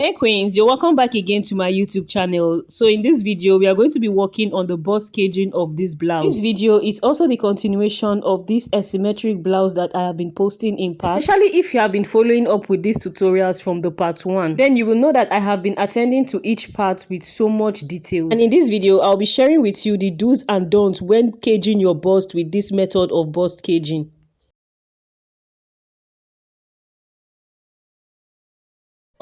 Hey Queens, you're welcome back again to my YouTube channel. So in this video, we are going to be working on the bust caging of this blouse. This video is also the continuation of this asymmetric blouse that I have been posting in parts. Especially if you have been following up with these tutorials from the part 1, then you will know that I have been attending to each part with so much details. And in this video, I'll be sharing with you the do's and don'ts when caging your bust with this method of bust caging.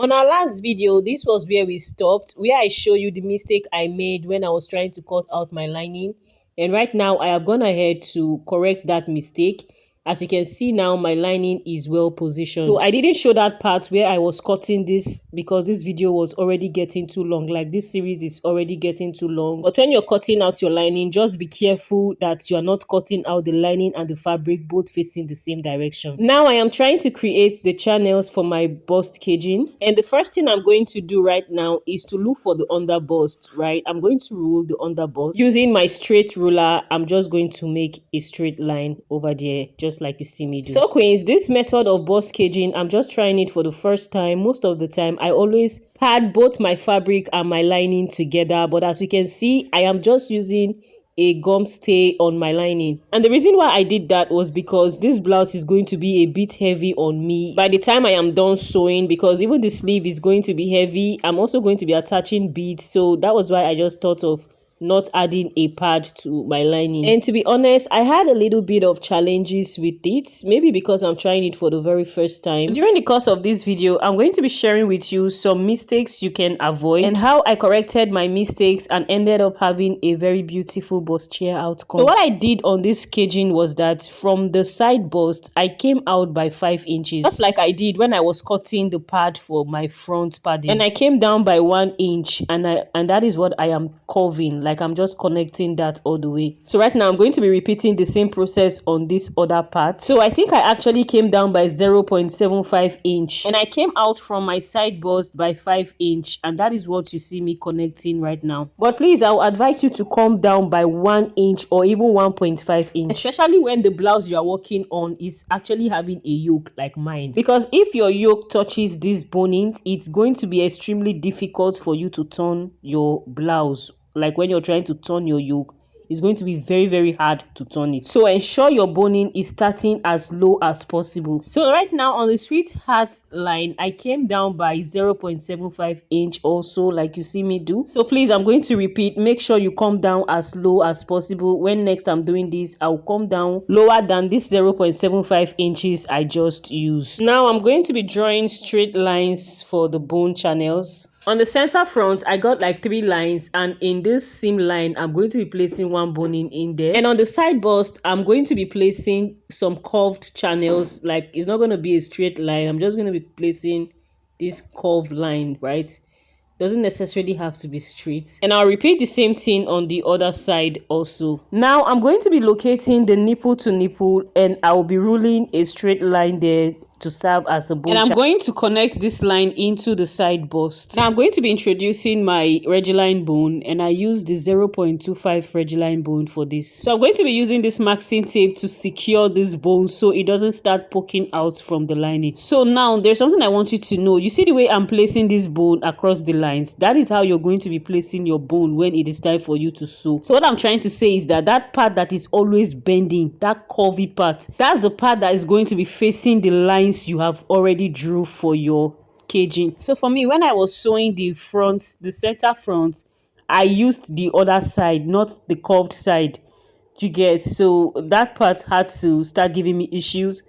On our last video, this was where we stopped, where I show you the mistake I made when I was trying to cut out my lining. And right now, I have gone ahead to correct that mistake. As you can see now, my lining is well positioned. So I didn't show that part where I was cutting this because this video was already getting too long. Like this series is already getting too long. But when you're cutting out your lining, just be careful that you're not cutting out the lining and the fabric both facing the same direction. Now I am trying to create the channels for my bust caging. And the first thing I'm going to do right now is to look for the under bust, right? I'm going to rule the under bust. Using my straight ruler, I'm just going to make a straight line over there, just like you see me do. So Queens, this method of bust caging, I'm just trying it for the first time. Most of the time, I always pad both my fabric and my lining together. But as you can see, I am just using a gum stay on my lining. And the reason why I did that was because this blouse is going to be a bit heavy on me by the time I am done sewing, because even the sleeve is going to be heavy. I'm also going to be attaching beads. So that was why I just thought of not adding a pad to my lining. And to be honest, I had a little bit of challenges with it, maybe because I'm trying it for the very first time. During the course of this video, I'm going to be sharing with you some mistakes you can avoid and how I corrected my mistakes and ended up having a very beautiful bustier outcome. So what I did on this caging was that from the side bust, I came out by 5 inches, just like I did when I was cutting the pad for my front padding, and I came down by 1 inch, and that is what I am curving. Like I'm just connecting that all the way. So right now I'm going to be repeating the same process on this other part. So I think I actually came down by 0.75 inch and I came out from my side bust by 5 inch, and that is what you see me connecting right now. But please, I will advise you to come down by 1 inch or even 1.5 inch, especially when the blouse you are working on is actually having a yoke like mine, because if your yoke touches this boning, it's going to be extremely difficult for you to turn your blouse. Like when you're trying to turn your yoke, it's going to be very hard to turn it. So ensure your boning is starting as low as possible. So right now on the sweetheart line, I came down by 0.75 inch also, like you see me do. So please, I'm going to repeat, make sure you come down as low as possible. When next I'm doing this, I'll come down lower than this 0.75 inches I just used. Now I'm going to be drawing straight lines for the bone channels. On the center front, I got like 3 lines, and in this seam line, I'm going to be placing one boning in there. And on the side bust, I'm going to be placing some curved channels. Like it's not going to be a straight line. I'm just going to be placing this curved line, right? Doesn't necessarily have to be straight. And I'll repeat the same thing on the other side also. Now I'm going to be locating the nipple to nipple, and I'll be ruling a straight line there to serve as a bone. And I'm going to connect this line into the side bust. Now I'm going to be introducing my Regline bone, and I use the 0.25 Regline bone for this. So I'm going to be using this maxing tape to secure this bone so it doesn't start poking out from the lining. So now there's something I want you to know. You see the way I'm placing this bone across the lines? That is how you're going to be placing your bone when it is time for you to sew. So what I'm trying to say is that that part that is always bending, that curvy part, that's the part that is going to be facing the line you have already drew for your caging. So for me, when I was sewing the center front, I used the other side, not the curved side. You get? So that part had to start giving me issues.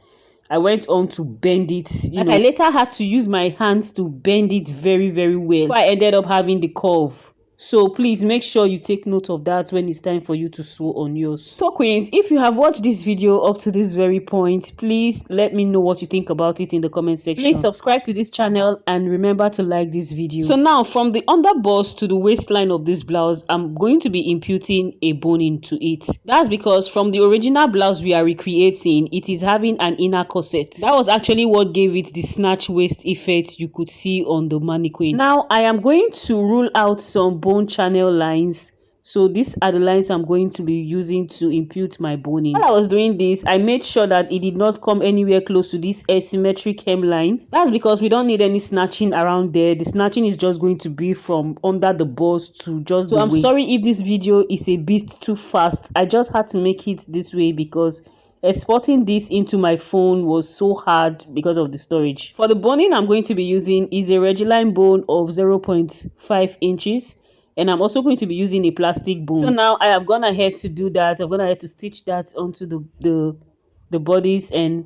I went on to bend it. I later had to use my hands to bend it very well. So I ended up having the curve. So please make sure you take note of that when it's time for you to sew on yours. So Queens, if you have watched this video up to this very point, please let me know what you think about it in the comment section. Please subscribe to this channel and remember to like this video. So now from the under bust to the waistline of this blouse, I'm going to be imputing a boning to it. That's because from the original blouse we are recreating, it is having an inner corset. That was actually what gave it the snatch waist effect you could see on the mannequin. Now I am going to rule out some bone channel lines So these are the lines I'm going to be using to impute my bonings. While I was doing this, I made sure that it did not come anywhere close to this asymmetric hemline. That's because we don't need any snatching around there. The snatching is just going to be from under the bust to just the waist. I'm sorry if this video is a bit too fast. I just had to make it this way because exporting this into my phone was so hard because of the storage. For the boning I'm going to be using is a Reggiline bone of 0.5 inches. And I'm also going to be using a plastic bone. So now I have gone ahead to do that. I've gone ahead to stitch that onto the bodies, and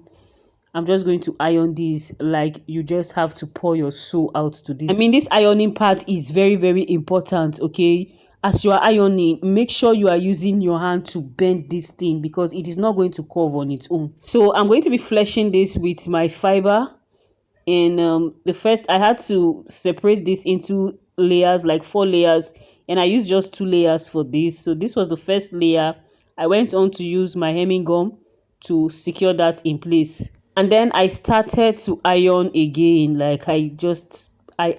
I'm just going to iron these. Like, you just have to pour your sew out to this. I mean, this ironing part is very, very important, okay? As you are ironing, make sure you are using your hand to bend this thing because it is not going to curve on its own. So I'm going to be fleshing this with my fiber. And the first, I had to separate this into layers, like 4 layers, and I used just 2 layers for this. So this was the first layer. I went on to use my hemming gum to secure that in place, and then I started to iron again. Like, I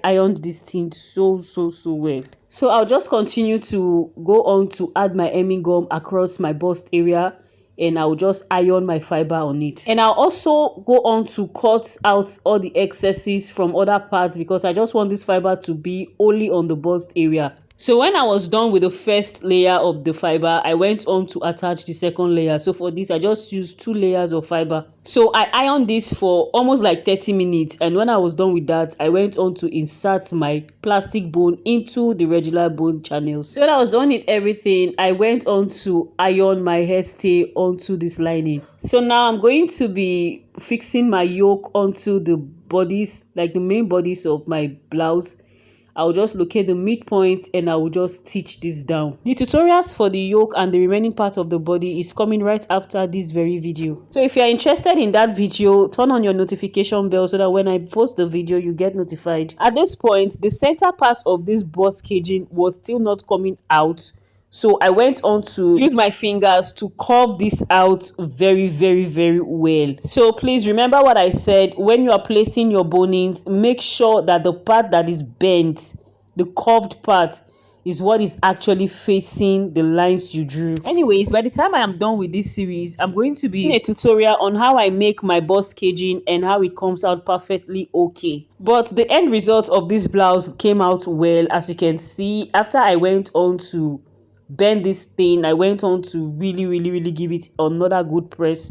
ironed this thing so well. So I'll just continue to go on to add my hemming gum across my bust area, and I'll just iron my fiber on it. And I'll also go on to cut out all the excesses from other parts because I just want this fiber to be only on the bust area. So when I was done with the first layer of the fiber, I went on to attach the second layer. So for this, I just used 2 layers of fiber. So I ironed this for almost like 30 minutes. And when I was done with that, I went on to insert my plastic bone into the regular bone channels. So when I was done with everything, I went on to iron my hairstay onto this lining. So now I'm going to be fixing my yoke onto the bodies, like the main bodies of my blouse. I'll just locate the midpoint and I will just stitch this down. The tutorials for the yoke and the remaining part of the body is coming right after this very video. So if you are interested in that video, turn on your notification bell so that when I post the video, you get notified. At this point, the center part of this bust caging was still not coming out. So I went on to use my fingers to curve this out very well. So please remember what I said. When you are placing your bonings, make sure that the part that is bent, the curved part, is what is actually facing the lines you drew. Anyways, by the time I am done with this series, I'm going to be in a tutorial on how I make my bust caging and how it comes out perfectly okay. But the end result of this blouse came out well. As you can see, after I went on to bend this thing, I went on to really give it another good press,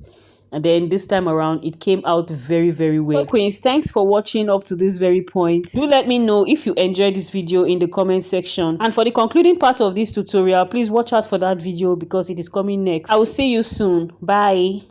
and then this time around it came out very well. Well, queens, thanks for watching up to this very point. Do let me know if you enjoyed this video in the comment section, and for the concluding part of this tutorial, please watch out for that video because it is coming next. I will see you soon. Bye.